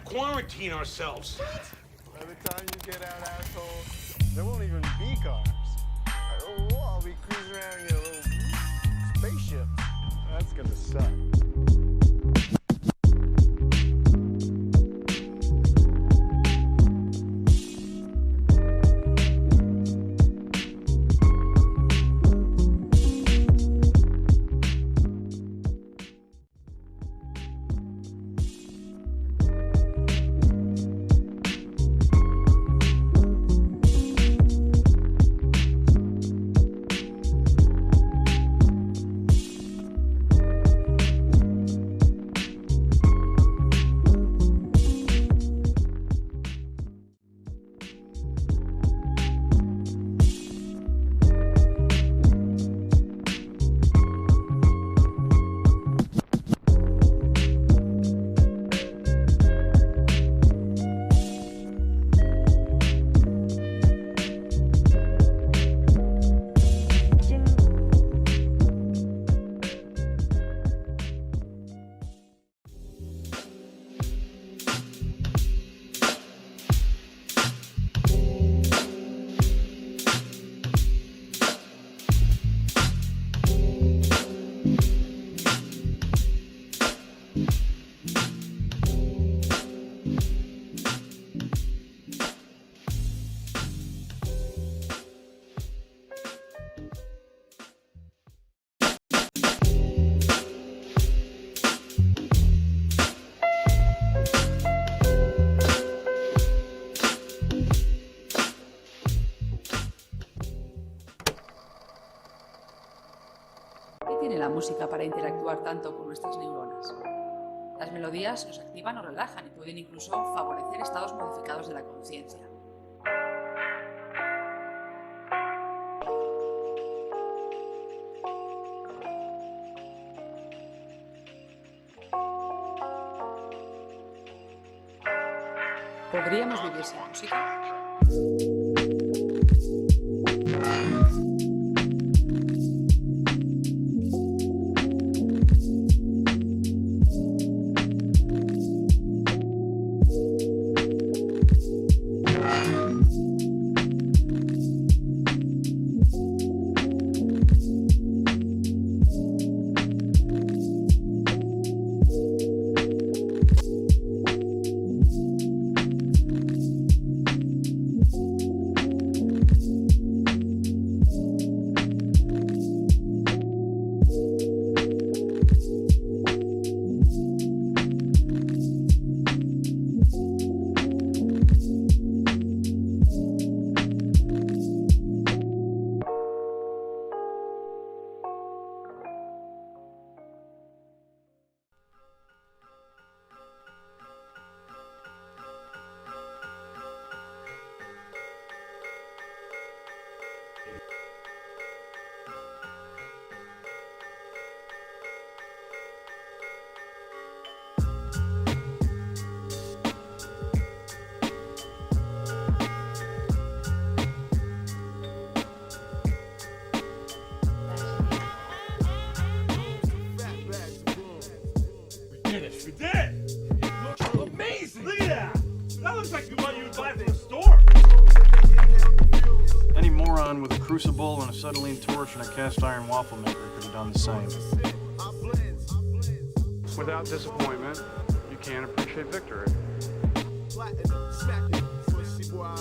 quarantine ourselves. By the time you get out, asshole, there won't even be cars. We'll all be cruising around in a little spaceship. That's gonna suck. ¿Qué tiene la música para interactuar tanto con nuestras neuronas? Las melodías nos activan o relajan y pueden incluso favorecer estados modificados de la conciencia. ¿Podríamos vivir sin música? We did! It looks amazing! Look at that! That looks like what you would buy from a store! Any moron with a crucible and a acetylene torch and a cast iron waffle maker could have done the same. Without disappointment, you can't appreciate victory. Platinum, smacking, pussy boy.